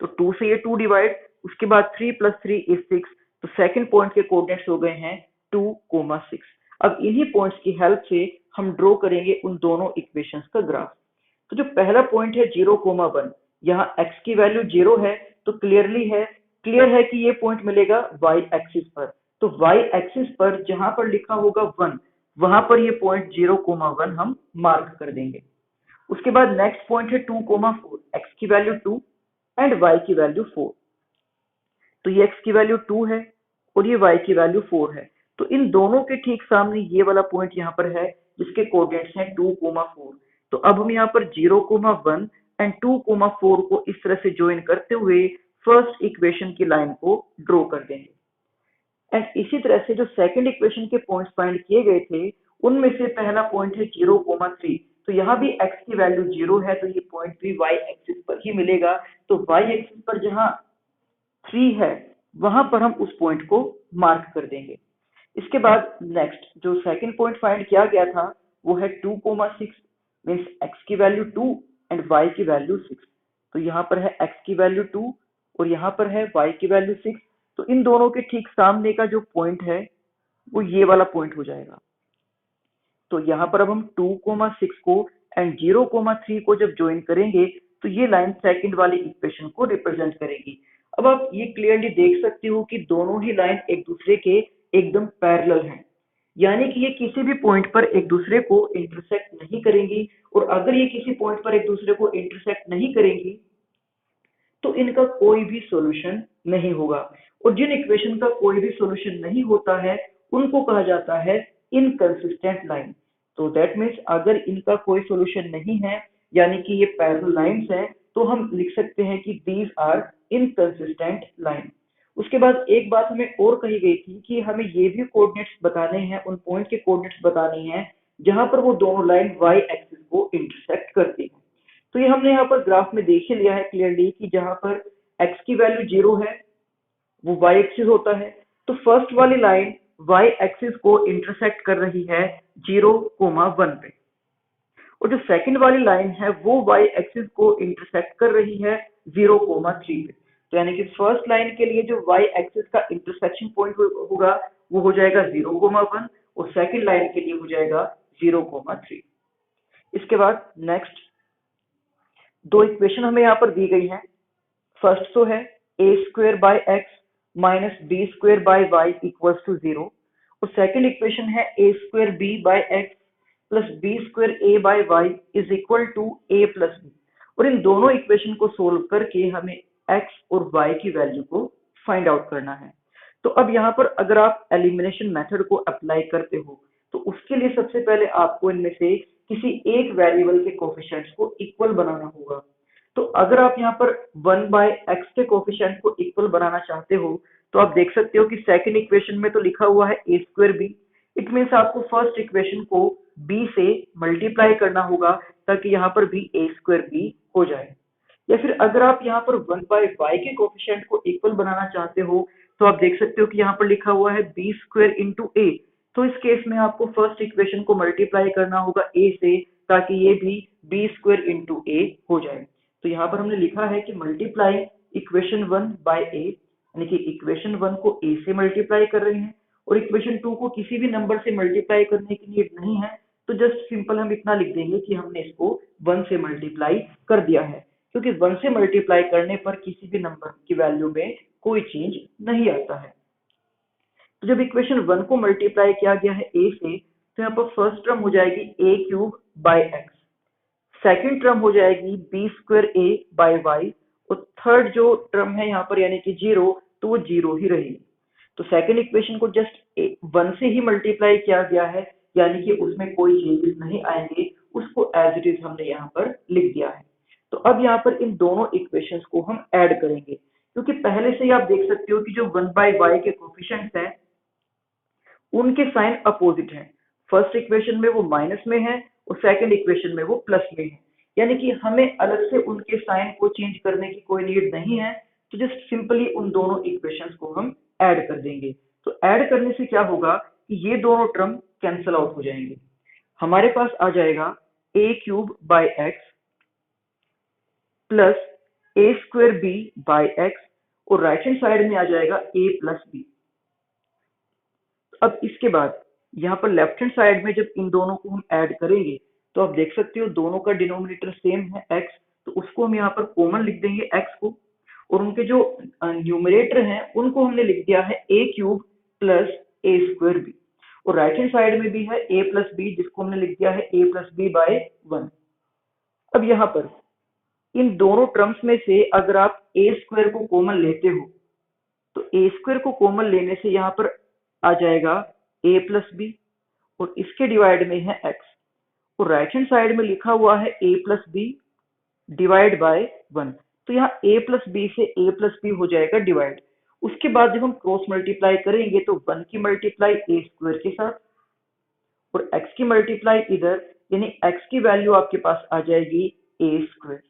तो 2 से ये 2 डिवाइड, उसके बाद 3 प्लस 3 इज 6। तो सेकंड पॉइंट के कोऑर्डिनेट्स हो गए हैं 2,6। अब इन्हीं पॉइंट्स की हेल्प से हम ड्रॉ करेंगे उन दोनों इक्वेशंस का ग्राफ। तो जो पहला पॉइंट है 0,1, यहाँ x की वैल्यू 0 है, तो क्लियर है कि ये पॉइंट मिलेगा y एक्सिस पर। तो y एक्सिस पर जहां पर लिखा होगा 1, वहां पर ये पॉइंट 0,1 हम मार्क कर देंगे। उसके बाद नेक्स्ट पॉइंट है 2,4, x की वैल्यू 2 एंड y की वैल्यू 4। तो ये x की वैल्यू 2 है और ये y की वैल्यू 4 है। तो इन दोनों के ठीक सामने ये वाला पॉइंट यहाँ पर है जिसके कोऑर्डिनेट्स हैं 2,4। तो अब हम यहाँ पर 0,1 एंड 2,4 को इस तरह से ज्वाइन करते हुए फर्स्ट इक्वेशन की लाइन को ड्रॉ कर देंगे। एंड इसी तरह से जो सेकंड इक्वेशन के पॉइंट्स फाइंड किए गए थे उनमें से पहला पॉइंट है 0,3। तो यहाँ भी x की वैल्यू 0 है, तो ये पॉइंट भी y एक्सिस पर ही मिलेगा। तो y एक्सिस पर जहाँ 3 है वहां पर हम उस पॉइंट को मार्क कर देंगे। इसके बाद नेक्स्ट जो सेकंड पॉइंट फाइंड किया गया था वो है 2,6, मींस x की वैल्यू 2 एंड y की वैल्यू 6। तो यहाँ पर है x की वैल्यू 2 और यहाँ पर है y की वैल्यू 6। तो इन दोनों के ठीक सामने का जो पॉइंट है वो ये वाला पॉइंट हो जाएगा। तो यहाँ पर अब हम 2,6 को एंड 0,3 को जब ज्वाइन करेंगे तो ये लाइन सेकंड वाली इक्वेशन को रिप्रेजेंट करेगी। अब आप ये क्लियरली देख सकते हो कि दोनों ही लाइन एक दूसरे के एकदम पैरेलल हैं, यानी कि ये किसी भी पॉइंट पर एक दूसरे को इंटरसेक्ट नहीं करेंगी, और अगर ये किसी पॉइंट पर एक दूसरे को इंटरसेक्ट नहीं करेंगी तो इनका कोई भी सॉल्यूशन नहीं होगा। और जिन इक्वेशन का कोई भी सॉल्यूशन नहीं होता है उनको कहा जाता है इनकंसिस्टेंट लाइन। तो दैट मीन्स अगर इनका कोई सॉल्यूशन नहीं है, यानी कि ये पैरेलल लाइंस हैं, तो हम लिख सकते हैं कि दीज आर इनकंसिस्टेंट लाइन। उसके बाद एक बात हमें और कही गई थी कि हमें ये भी कोऑर्डिनेट्स बताने हैं, उन पॉइंट के कोऑर्डिनेट्स बताने हैं जहां पर वो दोनों लाइन वाई एक्सिस को इंटरसेक्ट करती है। तो ये हमने यहाँ पर ग्राफ में देख ही लिया है क्लियरली कि जहां पर x की वैल्यू 0 है वो y एक्सिस होता है। तो फर्स्ट वाली लाइन y एक्सिस को इंटरसेक्ट कर रही है 0,1 पे, और जो सेकंड वाली लाइन है वो y एक्सिस को इंटरसेक्ट कर रही है 0,3 पे। तो यानी कि फर्स्ट लाइन के लिए जो y एक्सिस का इंटरसेक्शन पॉइंट होगा वो हो जाएगा 0,1, और सेकंड लाइन के लिए हो जाएगा 0,3। इसके बाद नेक्स्ट दो इक्वेशन हमें यहाँ पर दी गई है। फर्स्ट तो है a square by x minus b square by y equals to 0, और सेकंड इक्वेशन है a square b by x plus b square a by y is equal to a plus b। और इन दोनों equation को solve करके हमें x और y की value को फाइंड आउट करना है। तो अब यहाँ पर अगर आप एलिमिनेशन मेथड को अप्लाई करते हो तो उसके लिए सबसे पहले आपको इनमें से किसी एक वेरिएबल के कोफिशिएंट्स को इक्वल बनाना होगा। तो अगर आप यहाँ पर 1/x के कोफिशिएंट को इक्वल बनाना चाहते हो तो आप देख सकते हो कि सेकंड इक्वेशन में तो लिखा हुआ है a square b। It means आपको फर्स्ट इक्वेशन को b से मल्टीप्लाई करना होगा ताकि यहाँ पर भी a स्क्वायर b हो जाए। या फिर अगर आप यहाँ पर 1/y के कोफिशिएंट को इक्वल बनाना चाहते हो तो आप देख सकते हो कि यहाँ पर लिखा हुआ है b स्क्वायर इंटू a। तो इस केस में आपको फर्स्ट इक्वेशन को मल्टीप्लाई करना होगा a से ताकि ये भी b स्क्वायर इंटू a हो जाए। तो यहाँ पर हमने लिखा है कि मल्टीप्लाई इक्वेशन 1 बाय a, यानी कि इक्वेशन 1 को a से मल्टीप्लाई कर रहे हैं और इक्वेशन 2 को किसी भी नंबर से मल्टीप्लाई करने की नीड नहीं है। तो जस्ट सिंपल हम इतना लिख देंगे कि हमने इसको 1 से मल्टीप्लाई कर दिया है, क्योंकि 1 से मल्टीप्लाई करने पर किसी भी नंबर की वैल्यू में कोई चेंज नहीं आता है। तो जब इक्वेशन 1 को मल्टीप्लाई किया गया है a से, तो यहाँ पर फर्स्ट टर्म हो जाएगी a cube by x, second term हो जाएगी बी स्क्वायर ए बाय वाई, और थर्ड जो टर्म है यहाँ पर यानी कि 0, तो वो 0 ही रहेगी। तो सेकेंड इक्वेशन को जस्ट 1 से ही मल्टीप्लाई किया गया है, यानी कि उसमें कोई चेंजेस नहीं आएंगे, उसको एज इट इज हमने यहाँ पर लिख दिया है। तो अब यहाँ पर इन दोनों इक्वेशंस को हम ऐड करेंगे, क्योंकि पहले से ही आप देख सकते हो कि जो 1/y के कोफिशिएंट्स हैं उनके साइन अपोजिट हैं। फर्स्ट इक्वेशन में वो माइनस में है और सेकंड इक्वेशन में वो प्लस में है, यानी कि हमें अलग से उनके साइन को चेंज करने की कोई नीड नहीं है। तो जस्ट सिंपली उन दोनों इक्वेशंस को हम ऐड कर देंगे। तो ऐड करने से क्या होगा कि ये दोनों टर्म कैंसल आउट हो जाएंगे। हमारे पास आ जाएगा a cube by x plus a square b by x, और राइट हैंड साइड में आ जाएगा a प्लस b। अब इसके बाद यहाँ पर लेफ्ट हैंड साइड में जब इन दोनों को हम ऐड करेंगे तो आप देख सकते हो दोनों का डिनोमिनेटर सेम है x, तो उसको हम यहाँ पर कॉमन लिख देंगे x को, और उनके जो न्यूमरेटर हैं उनको हमने लिख दिया है a cube plus a square b, और राइट हैंड साइड में भी है a प्लस b जिसको हमने लिख दिया है a प्लस b बाय 1। अब यहाँ पर इन दोनों टर्म्स में से अगर आप a स्क्वायर को कॉमन लेते हो तो a स्क्वायर को कॉमन लेने से यहाँ पर आ जाएगा a प्लस बी, और इसके डिवाइड में है x, और राइट हैंड साइड में लिखा हुआ है a plus b divide by 1। तो यहाँ a प्लस बी से a प्लस बी हो जाएगा डिवाइड। उसके बाद जब हम क्रॉस मल्टीप्लाई करेंगे तो 1 की मल्टीप्लाई a स्क्वायर के साथ और x की मल्टीप्लाई इधर, यानी x की वैल्यू आपके पास आ जाएगी a स्क्वायर।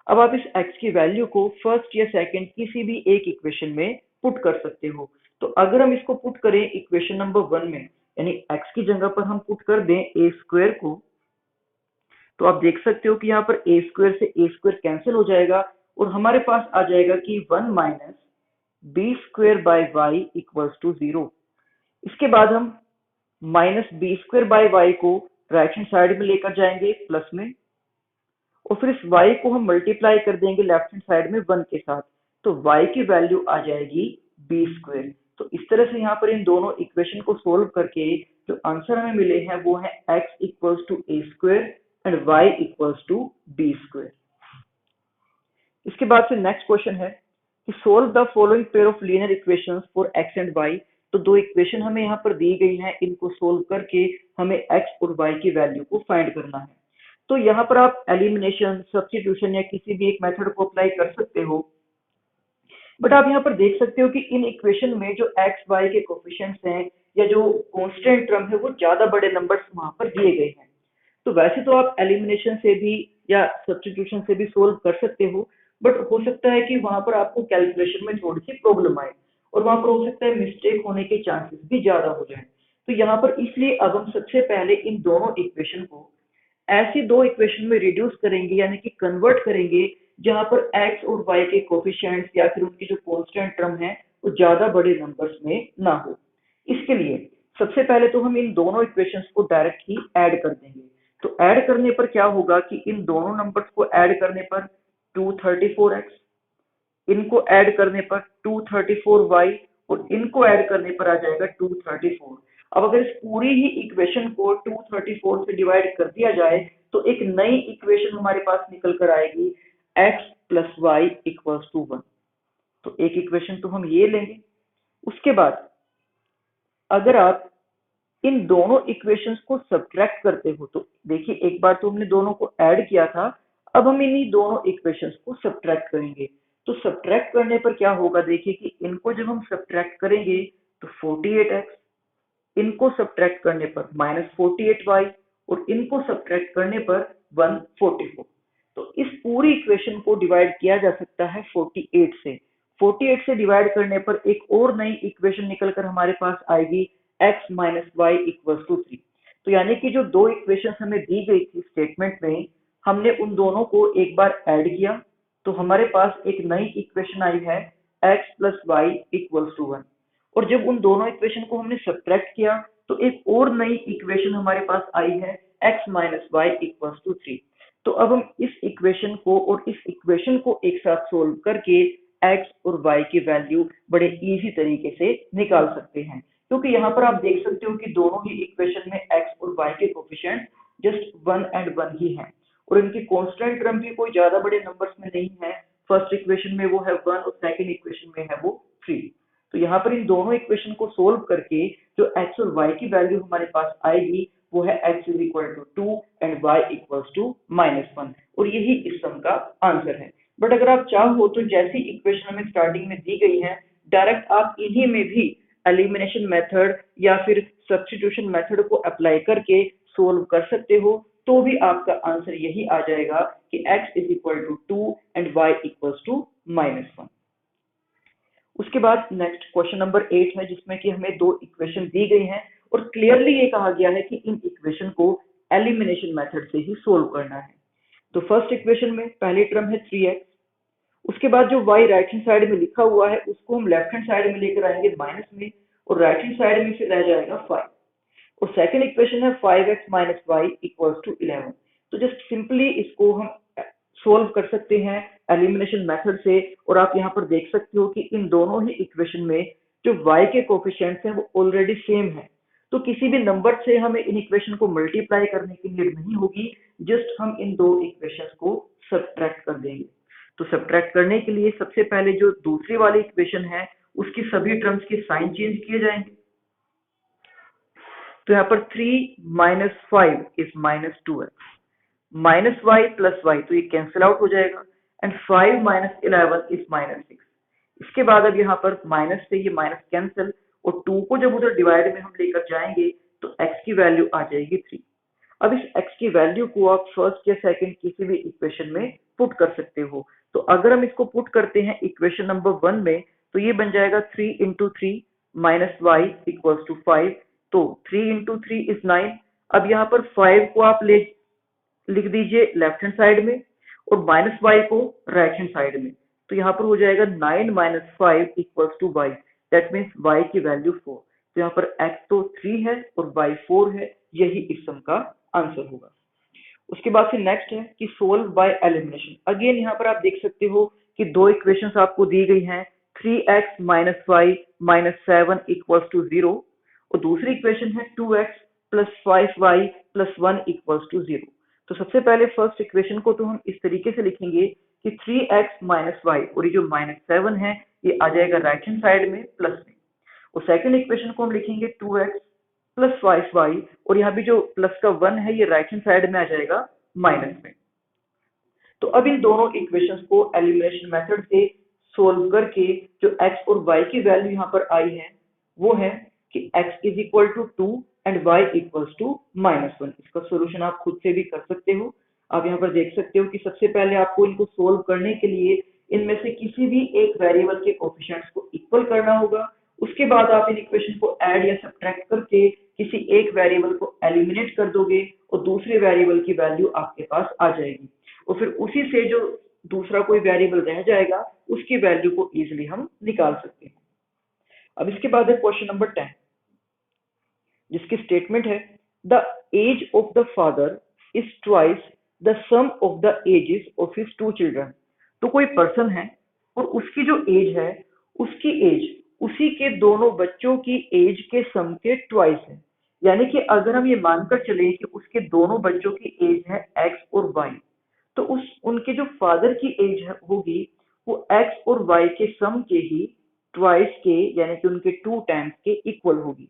अब आप इस x की वैल्यू को फर्स्ट या सेकंड किसी भी एक इक्वेशन में पुट कर सकते हो। तो अगर हम इसको पुट करें इक्वेशन नंबर 1 में, यानी x की जगह पर हम पुट कर दें a स्क्वायर को, तो आप देख सकते हो कि यहाँ पर a स्क्वायर से a स्क्वायर कैंसिल हो जाएगा और हमारे पास आ जाएगा कि 1 minus B square by y equals to 0। इसके बाद हम minus B square by y को राइट हैंड साइड में लेकर जाएंगे प्लस में, और फिर इस y को हम मल्टीप्लाई कर देंगे लेफ्ट हैंड साइड में 1 के साथ, तो y की वैल्यू आ जाएगी b स्क्वायर। तो इस तरह से यहाँ पर इन दोनों इक्वेशन को सोल्व करके जो आंसर हमें मिले हैं वो है x equals to a square and y equals to b square. इसके बाद से नेक्स्ट क्वेश्चन है कि solve the following pair of linear equations for x and y। तो दो इक्वेशन हमें यहाँ पर दी गई हैं, इनको सोल्व करके हमें x और y की वैल्यू को फाइंड करना है। तो यहाँ पर आप एलिमिनेशन, सब्स्टिट्यूशन या किसी भी एक मेथड को अप्लाई कर सकते हो, बट आप यहाँ पर देख सकते हो कि इन इक्वेशन में जो x y के कोफिशिएंट्स हैं या जो कांस्टेंट टर्म है वो ज्यादा बड़े नंबर्स वहां पर दिए गए हैं। तो वैसे तो आप एलिमिनेशन से भी या सब्स्टिट्यूशन से भी सोल्व कर सकते हो, बट हो सकता है कि वहां पर आपको कैलकुलेशन में थोड़ी सी प्रॉब्लम आए और वहां पर हो सकता है मिस्टेक होने के चांसेस भी ज्यादा हो जाए। तो यहाँ पर इसलिए अब हम सबसे पहले इन दोनों इक्वेशन को ऐसी दो इक्वेशन में रिड्यूस करेंगे, यानी कि कन्वर्ट करेंगे, जहां पर x और y के कोफिशिएंट्स या फिर उनकी जो कांस्टेंट टर्म है वो ज्यादा बड़े नंबर्स में ना हो। इसके लिए सबसे पहले तो हम इन दोनों इक्वेशंस को डायरेक्ट ही ऐड कर देंगे। तो ऐड करने पर क्या होगा कि इन दोनों नंबर्स को ऐड करने पर 234x, इनको ऐड करने पर 234y और इनको ऐड करने पर आ जाएगा 234। अब अगर इस पूरी ही इक्वेशन को 234 से डिवाइड कर दिया जाए तो एक नई इक्वेशन हमारे पास निकल कर आएगी x plus y equals to 1। तो एक इक्वेशन तो हम ये लेंगे। उसके बाद अगर आप इन दोनों इक्वेशंस को सब्ट्रैक्ट करते हो, तो देखिए एक बार तो हमने दोनों को ऐड किया था, अब हम इन्हीं दोनों इक्वेशंस को सब्ट्रैक्ट करेंगे। तो सब्ट्रैक्ट करने पर क्या होगा, देखिए कि इनको जब हम सब्ट्रैक्ट करेंगे तो 48x, इनको सब्ट्रैक्ट करने पर -48y और इनको सब्ट्रैक्ट करने पर 144। तो इस पूरी इक्वेशन को डिवाइड किया जा सकता है 48 से। 48 से डिवाइड करने पर एक और नई इक्वेशन निकलकर हमारे पास आएगी x minus y equals to 3। तो यानी कि जो दो इक्वेशन हमें दी गई थी स्टेटमेंट में, हमने उन दोनों को एक बार ऐड किया तो हमारे पास एक नई इक्वेशन आई है x plus y equals to 1। और जब उन दोनों इक्वेशन को हमने सब्ट्रैक्ट किया तो एक और नई इक्वेशन हमारे पास आई है x minus y equals to 3। तो अब हम इस इक्वेशन को और इस इक्वेशन को एक साथ सोल्व करके x और y की वैल्यू बड़े इजी तरीके से निकाल सकते हैं, क्योंकि यहाँ पर आप देख सकते हो कि दोनों ही इक्वेशन में x और y के कोफिशिएंट जस्ट 1 एंड 1 ही हैं और इनकी कांस्टेंट टर्म भी कोई ज्यादा बड़े नंबर्स में नहीं है। फर्स्ट इक्वेशन में वो है 1 और सेकंड इक्वेशन में है वो 3। तो यहाँ पर इन दोनों इक्वेशन को सोल्व करके जो x और y की वैल्यू हमारे पास आएगी वो है x is equal to 2 and y equals to -1, और यही इस सम का आंसर है। बट अगर आप चाहो तो जैसी इक्वेशन हमें स्टार्टिंग में दी गई है, डायरेक्ट आप इन्हीं में भी एलिमिनेशन मेथड या फिर सब्स्टिट्यूशन मेथड को अप्लाई करके सोल्व कर सकते हो, तो भी आपका आंसर यही आ जाएगा कि x is equal to 2 and y equals to -1। उसके बाद नेक्स्ट क्वेश्चन नंबर 8 है, जिसमें कि हमें दो इक्वेशन दी गई हैं और क्लियरली ये कहा गया है कि इन इक्वेशन को एलिमिनेशन मेथड से ही सोल्व करना है। तो फर्स्ट इक्वेशन में पहली टर्म है 3x, उसके बाद जो y राइट हैंड साइड में लिखा हुआ है उसको हम लेफ्ट हैंड साइड में लेकर आएंगे माइनस में, और राइट हैंड साइड में फिर रह जाएगा 5। और सेकंड इक्वेशन है 5x minus y equals to 11। तो जस्ट सिंपली इसको हम सोल्व कर सकते हैं एलिमिनेशन मेथड से, और आप यहाँ पर देख सकते हो कि इन दोनों ही इक्वेशन में जो y के कोफिशिएंट्स हैं वो ऑलरेडी सेम है। तो किसी भी नंबर से हमें इन इक्वेशन को मल्टीप्लाई करने की नीड नहीं होगी, जस्ट हम इन दो इक्वेशंस को सब्ट्रैक्ट कर देंगे। तो सब्ट्रैक्ट करने के लिए सबसे पहले जो दूसरी वाली इक्वेशन है उसकी सभी टर्म्स के साइन चेंज किए जाएंगे। तो यहाँ पर 3 minus 5 is -2x, minus y plus y, तो ये कैंसिल आउट हो जाएगा, एंड 5 माइनस 11 इज -6। इसके बाद अब यहाँ पर माइनस से ये माइनस कैंसिल, और 2 को जब उधर डिवाइड में हम लेकर जाएंगे तो x की वैल्यू आ जाएगी 3। अब इस x की वैल्यू को आप फर्स्ट या सेकंड किसी भी इक्वेशन में पुट कर सकते हो। तो अगर हम इसको पुट करते हैं इक्वेशन नंबर 1 में तो ये बन जाएगा 3 into 3 minus y equals to 5। तो 3 इंटू 3 इज 9। अब यहाँ पर 5 को आप लिख दीजिए लेफ्ट हैंड साइड में और माइनस वाई को राइट हैंड साइड में। तो यहाँ पर हो जाएगा 9 minus 5 equals to y, that means y की वैल्यू 4। तो यहाँ पर x तो 3 है और y 4 है, यही इस सम का आंसर होगा। उसके बाद फिर नेक्स्ट है कि सोल्व बाय एलिमिनेशन। अगेन यहाँ पर आप देख सकते हो कि दो इक्वेशंस आपको दी गई हैं, 3x minus y minus 7 equals to 0, और दूसरी इक्वेशन है 2x plus 5y plus 1 equals to 0। तो सबसे पहले फर्स्ट इक्वेशन को तो हम इस तरीके से लिखेंगे कि 3x माइनस वाई, और ये जो माइनस 7 है ये आ जाएगा राइट हैंड साइड में प्लस में, और सेकंड इक्वेशन को हम लिखेंगे 2x प्लस 5y, और यहाँ भी जो प्लस का 1 है ये राइट हैंड साइड में आ जाएगा माइनस में। तो अब इन दोनों इक्वेशंस को एलिमिनेशन मेथड से सोल्व करके जो x और y की वैल्यू यहाँ पर आई है वो है कि x is equal to 2 and y equals to -1। इसका सॉल्यूशन आप खुद से भी कर सकते हो। आप यहाँ पर देख सकते हो कि सबसे पहले आपको इनको सोल्व करने के लिए इनमें से किसी भी एक वेरिएबल के कोफिशिएंट्स को इक्वल करना होगा। उसके बाद आप इन इक्वेशन को ऐड या सब्ट्रैक्ट करके किसी एक वेरिएबल को एलिमिनेट कर दोगे और दूसरे वेरिएबल की वैल्यू आपके पास आ जाएगी, और फिर उसी से जो दूसरा कोई वेरिएबल रह जाएगा उसकी वैल्यू को इजीली हम निकाल सकते हैं। अब इसके बाद है क्वेश्चन नंबर 10, जिसकी स्टेटमेंट है the age of the father is twice the sum of the ages of his two children. तो कोई पर्सन है और उसकी जो एज है उसकी एज उसी के दोनों बच्चों की एज के सम के ट्वाइस है। यानी कि अगर हम ये मानकर चले कि उसके दोनों बच्चों की एज है x और y, तो उस उनके जो फादर की एज होगी वो x और y के सम के ही ट्वाइस के, यानी कि उनके 2 टाइम्स के इक्वल होगी।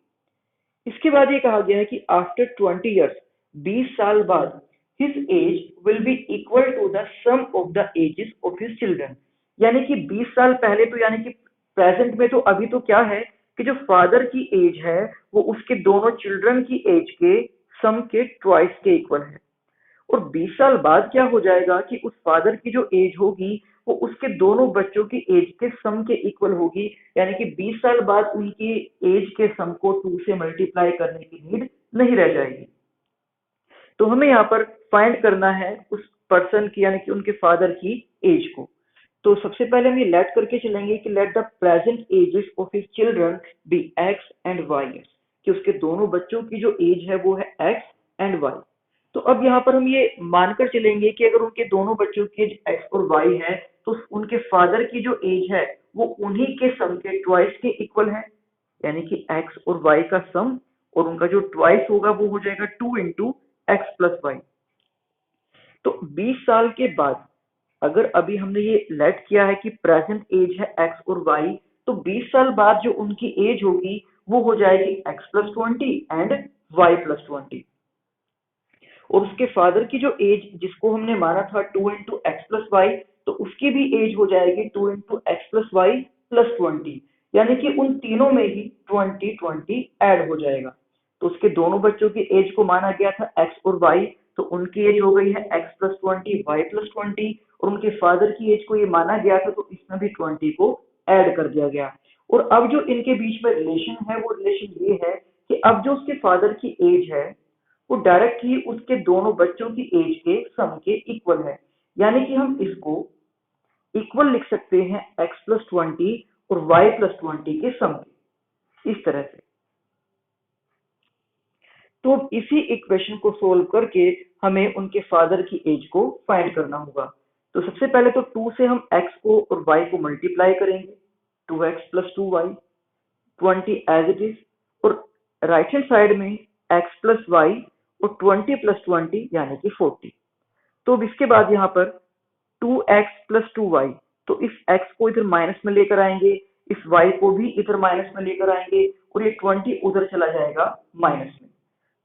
इसके बाद ये कहा गया है कि आफ्टर 20 ईयर्स, 20 साल बाद, his age will be equal to the sum of the ages of his children. यानी कि 20 साल पहले, तो यानी कि प्रेजेंट में तो अभी तो क्या है कि जो फादर की एज है वो उसके दोनों चिल्ड्रन की एज के सम के ट्वाइस के इक्वल है, और 20 साल बाद क्या हो जाएगा कि उस फादर की जो एज होगी वो उसके दोनों बच्चों की एज के सम के इक्वल होगी। यानी कि 20 साल बाद उनकी एज के सम को 2 से मल्टीप्लाई करने की नीड नहीं रह जाएगी। तो हमें यहाँ पर फाइंड करना है उस पर्सन की, यानी कि उनके फादर की एज को। तो सबसे पहले हम ये लेट करके चलेंगे कि let the present ages of his children be x and y, कि उसके दोनों बच्चों की जो एज है वो है एक्स एंड वाई। तो अब यहाँ पर हम ये मानकर चलेंगे कि अगर उनके दोनों बच्चों की एज एक्स और वाई है तो उनके फादर की जो एज है वो उन्हीं के सम के ट्वाइस के इक्वल है, यानी कि एक्स और वाई का सम, और उनका जो ट्वाइस होगा वो हो जाएगा 2 इंटू एक्स प्लस वाई। तो 20 साल के बाद, अगर अभी हमने ये लेट किया है कि प्रेजेंट एज है एक्स और वाई, तो 20 साल बाद जो उनकी एज होगी वो हो जाएगी x plus 20 and y plus 20, और उसके फादर की जो एज जिसको हमने माना था 2 इंटू एक्स प्लस वाई, तो उसकी भी एज हो जाएगी 2 into x plus y plus 20, यानी कि उन तीनों में ही 20 ऐड हो जाएगा। तो उसके दोनों बच्चों की एज को माना गया था एक्स और वाई, तो उनकी एज हो गई है एक्स प्लस 20 वाई प्लस 20, और उनके फादर की एज को ये माना गया था तो इसमें भी 20 को ऐड कर दिया गया। और अब जो इनके बीच में रिलेशन है वो रिलेशन ये है कि अब जो उसके फादर की एज है वो डायरेक्ट ही उसके दोनों बच्चों की एज के सम के इक्वल है, यानी कि हम इसको इक्वल लिख सकते हैं x प्लस 20 और y प्लस 20 के सम के, इस तरह से। तो अब इसी इक्वेशन को सोल्व करके हमें उनके फादर की एज को फाइंड करना होगा। तो सबसे पहले तो 2 से हम x को और y को मल्टीप्लाई करेंगे, 2x plus 2y, 20 age it is, और राइट हैंड साइड में x प्लस वाई और 20 प्लस 20 यानी कि 40। तो अब इसके बाद यहाँ पर 2x प्लस 2y, तो इस x को इधर माइनस में लेकर आएंगे, इस y को भी इधर माइनस में लेकर आएंगे, और ये 20 उधर चला जाएगा माइनस में।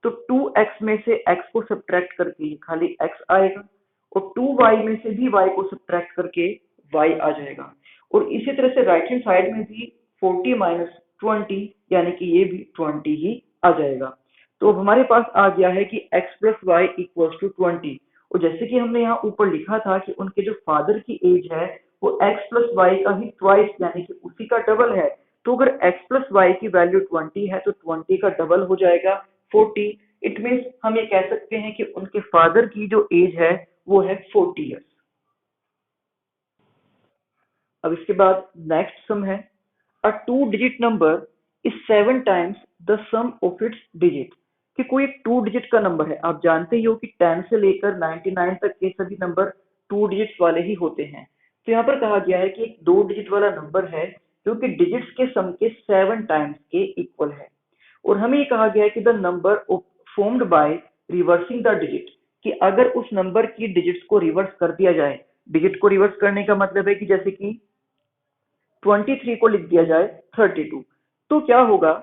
तो 2x में से x को सब्ट्रैक्ट करके खाली x आएगा, और 2y में से भी y को सब्ट्रैक्ट करके y आ जाएगा, और इसी तरह से राइट हैंड साइड में भी 40 माइनस 20 यानी कि ये भी 20 ही आ जाएगा। तो अब हमारे पास आ गया है कि x plus y equals to 20, और जैसे कि हमने यहाँ ऊपर लिखा था कि उनके जो फादर की एज है वो x प्लस वाई का ही ट्वाइस यानी कि उसी का डबल है। तो अगर x प्लस वाई की वैल्यू 20 है तो 20 का डबल हो जाएगा 40। इट मीन्स हम ये कह सकते हैं कि उनके फादर की जो एज है वो है 40 ईयर्स। अब इसके बाद नेक्स्ट सम है a 2 digit number is 7 times the sum of its digit, कि कोई एक 2 डिजिट का नंबर है। आप जानते ही हो कि 10 से लेकर 99 तक के सभी नंबर 2 डिजिट्स वाले ही होते हैं। तो यहाँ पर कहा गया है कि एक 2 डिजिट वाला नंबर है जो कि डिजिट्स के सम के 7 टाइम्स के इक्वल है। और हमें ये कहा गया है कि the number formed by reversing the digit, कि अगर उस नंबर की डिजिट्स को रिवर्स कर दिया जाए। डिजिट को रिवर्स करने का मतलब है कि जैसे कि 23 को लिख दिया जाए 32, तो क्या होगा,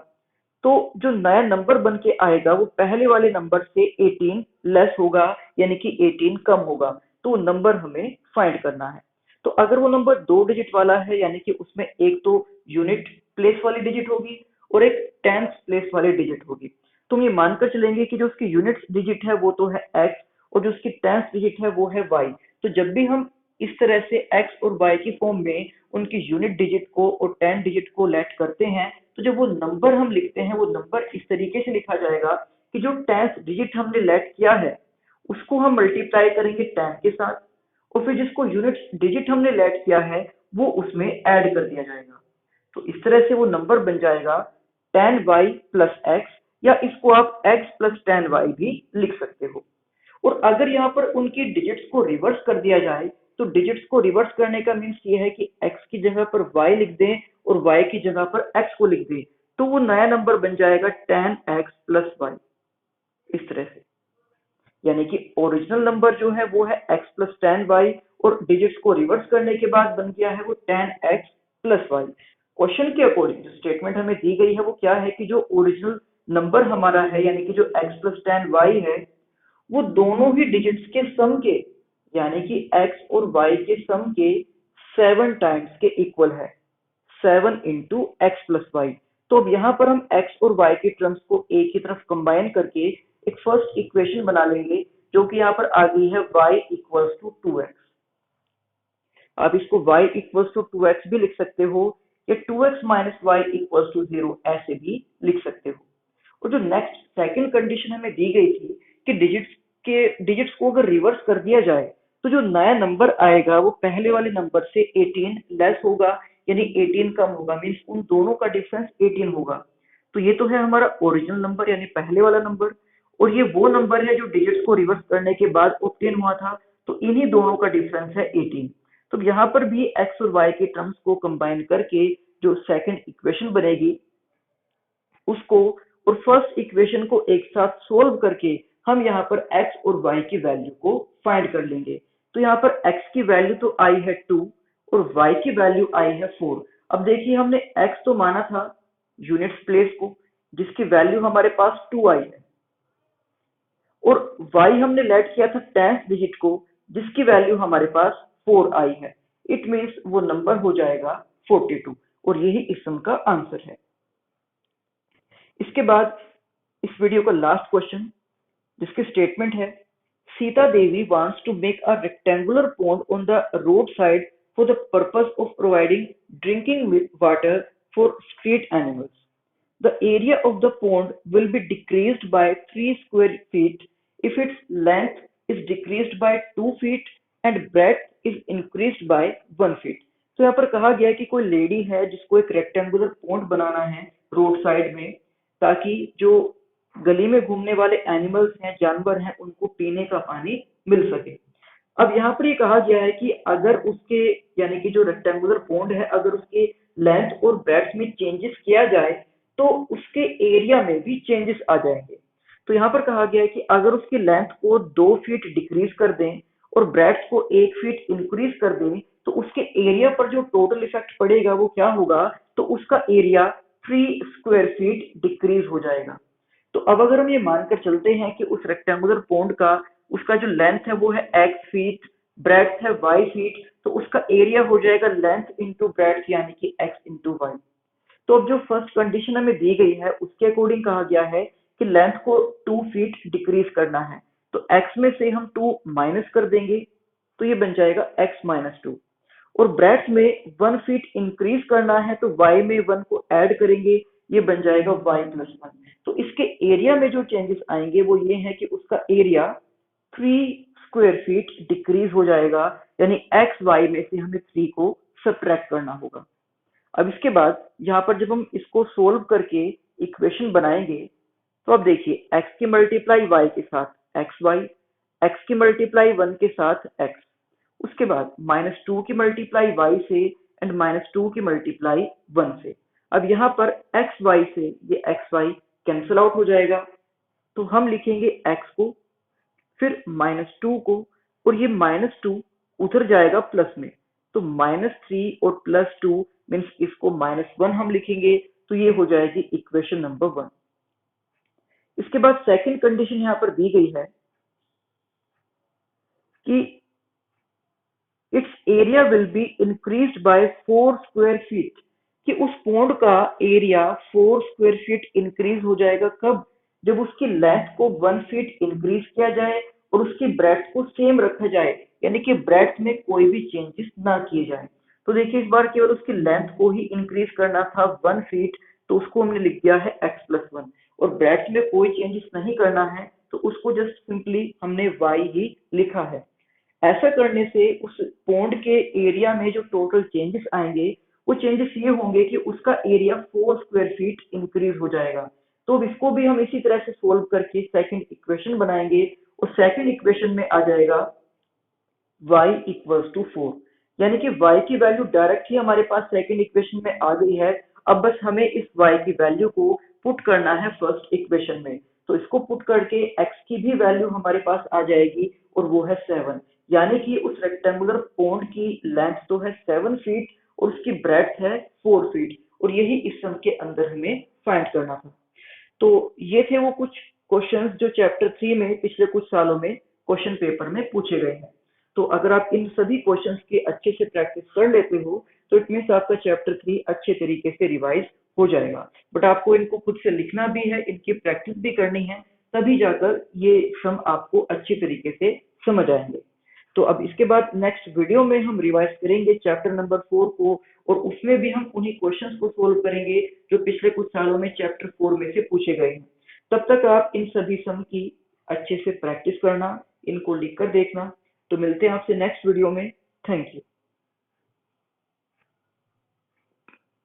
तो जो नया नंबर बन के आएगा वो पहले वाले नंबर से 18 लेस होगा, यानी कि 18 कम होगा। तो वो नंबर हमें फाइंड करना है। तो अगर वो नंबर 2 डिजिट वाला है, यानी कि उसमें एक तो यूनिट प्लेस वाली डिजिट होगी और एक टेंथ प्लेस वाली डिजिट होगी। तो हम ये मानकर चलेंगे कि जो उसकी यूनिट डिजिट है वो तो है x, और जो उसकी टेंथ डिजिट है वो है y। तो जब भी हम इस तरह से x और y की फॉर्म में उनकी यूनिट डिजिट को और 10 डिजिट को लेट करते हैं, तो जब वो नंबर हम लिखते हैं वो नंबर इस तरीके से लिखा जाएगा कि जो 10 डिजिट हमने लेट किया है उसको हम मल्टीप्लाई करेंगे 10 के साथ, और फिर जिसको यूनिट डिजिट हमने लेट किया है वो उसमें ऐड कर दिया जाएगा। तो इस तरह से वो नंबर बन जाएगा 10y प्लस एक्स, या इसको आप x प्लस 10y भी लिख सकते हो। और अगर यहाँ पर उनकी डिजिट्स को रिवर्स कर दिया जाए, तो डिजिट्स को रिवर्स करने का मीन्स ये है कि x की जगह पर y लिख दें और y की जगह पर x को लिख दें, तो वो नया नंबर बन जाएगा 10x प्लस y। इस तरह से, यानी कि ओरिजिनल नंबर जो है वो है x प्लस 10y, और डिजिट्स को रिवर्स करने के बाद बन गया है वो 10x प्लस y। क्वेश्चन के अकॉर्डिंग जो स्टेटमेंट हमें दी गई है वो क्या है कि जो ओरिजिनल नंबर हमारा है, यानी कि जो x प्लस 10y है, वो दोनों ही डिजिट्स के सम के, यानी कि x और y के सम के 7 टाइम्स के इक्वल है, 7 इंटू एक्स प्लस वाई। तो अब यहाँ पर हम x और y के टर्म्स को एक ही तरफ कंबाइन करके एक फर्स्ट इक्वेशन बना लेंगे, जो कि यहाँ पर आ गई है y इक्वल्स टू 2x। आप इसको y इक्वल्स टू 2x भी लिख सकते हो, या 2x minus y equals to 0 ऐसे भी लिख सकते हो। और जो नेक्स्ट सेकंड कंडीशन हमें दी गई थी कि डिजिट्स को अगर रिवर्स कर दिया जाए, तो जो नया नंबर आएगा वो पहले वाले नंबर से 18 लेस होगा, यानी 18 कम होगा, मीन्स उन दोनों का डिफरेंस 18 होगा। तो ये तो है हमारा ओरिजिनल नंबर यानी पहले वाला नंबर, और ये वो नंबर है जो डिजिट्स को रिवर्स करने के बाद ऑब्टेन हुआ था। तो इन्हीं दोनों का डिफरेंस है 18। तो यहाँ पर भी x और y के टर्म्स को कंबाइन करके जो सेकंड इक्वेशन बनेगी उसको, और फर्स्ट इक्वेशन को एक साथ सोल्व करके हम यहाँ पर x और y की वैल्यू को फाइंड कर लेंगे। तो यहाँ पर x की वैल्यू तो आई है 2 और y की वैल्यू आई है 4। अब देखिए हमने x तो माना था यूनिट्स प्लेस को, जिसकी वैल्यू हमारे पास 2 आई है, और y हमने लेट किया था 10th डिजिट को, जिसकी वैल्यू हमारे पास 4 आई है। इट मीन्स वो नंबर हो जाएगा 42, और यही इस सम का आंसर है। इसके बाद इस वीडियो का लास्ट क्वेश्चन, जिसकी स्टेटमेंट है, Sita Devi wants to make a rectangular pond on the roadside for the purpose of providing drinking water for street animals. The area of the pond will be decreased by 3 square feet if its length is decreased by 2 feet and breadth is increased by 1 feet. तो यहाँ पर कहा गया है कि कोई lady है जिसको एक रेक्टेंगुलर पॉन्ड बनाना है रोड साइड में, ताकि जो गली में घूमने वाले एनिमल्स हैं, जानवर हैं, उनको पीने का पानी मिल सके। अब यहाँ पर ये कहा गया है कि अगर उसके, यानी कि जो रेक्टेंगुलर पॉन्ड है, अगर उसके लेंथ और ब्रेड्थ में चेंजेस किया जाए तो उसके एरिया में भी चेंजेस आ जाएंगे। तो यहाँ पर कहा गया है कि अगर उसकी लेंथ को 2 फीट डिक्रीज कर दें और ब्रेड्थ को 1 फीट इंक्रीज कर दें, तो उसके एरिया पर जो टोटल इफेक्ट पड़ेगा वो क्या होगा, तो उसका एरिया 3 स्क्वायर फीट डिक्रीज हो जाएगा। तो अब अगर हम ये मानकर चलते हैं कि उस रेक्टेंगुलर पॉन्ड का, उसका जो लेंथ है वो है x फीट, ब्रेड्थ है y फीट, तो उसका एरिया हो जाएगा लेंथ इंटू ब्रेड्थ, यानी कि x इंटू वाई। तो अब जो फर्स्ट कंडीशन हमें दी गई है उसके अकॉर्डिंग कहा गया है कि लेंथ को 2 फीट डिक्रीज करना है, तो x में से हम 2 माइनस कर देंगे, तो ये बन जाएगा x माइनस 2, और ब्रेड्थ में 1 फीट इंक्रीज करना है, तो y में 1 को ऐड करेंगे, ये बन जाएगा y प्लस 1। तो इसके एरिया में जो चेंजेस आएंगे वो ये है कि उसका एरिया 3 स्क्वायर फीट डिक्रीज हो जाएगा, यानी एक्स वाई में से हमें 3 को सब्ट्रैक्ट करना होगा। अब इसके बाद यहाँ पर जब हम इसको सोल्व करके इक्वेशन बनाएंगे, तो अब देखिए x की मल्टीप्लाई y के साथ xy, x की मल्टीप्लाई 1 के साथ x, उसके बाद -2 की मल्टीप्लाई y से एंड -2 की मल्टीप्लाई 1 से। अब यहाँ पर xy से ये xy कैंसिल आउट हो जाएगा, तो हम लिखेंगे x को, फिर -2 को, और ये -2 उधर जाएगा प्लस में, तो -3 और +2 मीन्स इसको -1 हम लिखेंगे, तो ये हो जाएगी इक्वेशन नंबर 1। इसके बाद सेकंड कंडीशन यहाँ पर दी गई है कि it's area will be increased by 4 square feet, कि उस पौंड का एरिया 4 स्क्वायर फीट इंक्रीज हो जाएगा। कब? जब उसकी लेंथ को 1 फीट इंक्रीज किया जाए और उसकी ब्रेड्थ को सेम रखा जाए, यानी कि ब्रेड्थ में कोई भी चेंजेस ना किए जाए। तो देखिए इस बार केवल उसकी लेंथ को ही इंक्रीज करना था 1 फीट, तो उसको हमने लिख दिया है x+1, और ब्रेड्थ में कोई चेंजेस नहीं करना है, तो उसको जस्ट सिंपली हमने y ही लिखा है। ऐसा करने से उस पौंड के एरिया में जो टोटल चेंजेस आएंगे, वो चेंजेस ये होंगे कि उसका एरिया 4 स्क्वायर फीट इंक्रीज हो जाएगा। तो इसको भी हम इसी तरह से सोल्व करके सेकंड इक्वेशन बनाएंगे, और सेकंड इक्वेशन में आ जाएगा y इक्वल्स टू 4, यानी कि y की वैल्यू डायरेक्ट ही हमारे पास सेकंड इक्वेशन में आ गई है। अब बस हमें इस y की वैल्यू को पुट करना है फर्स्ट इक्वेशन में, तो इसको पुट करके x की भी वैल्यू हमारे पास आ जाएगी, और वो है 7, यानी कि उस रेक्टेंगुलर पौंड की लेंथ तो है 7 फीट और उसकी ब्रेड्थ है 4 फीट, और यही इस सम के अंदर हमें फाइंड करना था। तो ये थे वो कुछ क्वेश्चंस जो चैप्टर 3 में पिछले कुछ सालों में क्वेश्चन पेपर में पूछे गए हैं। तो अगर आप इन सभी क्वेश्चंस की अच्छे से प्रैक्टिस कर लेते हो, तो इट मीन्स आपका चैप्टर 3 अच्छे तरीके से रिवाइज हो जाएगा। बट आपको इनको खुद से लिखना भी है, इनकी प्रैक्टिस भी करनी है, तभी जाकर ये सम आपको अच्छे तरीके से समझ आएंगे। तो अब इसके बाद नेक्स्ट वीडियो में हम रिवाइज करेंगे चैप्टर नंबर 4 को, और उसमें भी हम उन्हीं क्वेश्चंस को सोल्व करेंगे जो पिछले कुछ सालों में चैप्टर 4 में से पूछे गए हैं। तब तक आप इन सभी सम की अच्छे से प्रैक्टिस करना, इनको लिख कर देखना। तो मिलते हैं आपसे नेक्स्ट वीडियो में। Thank you.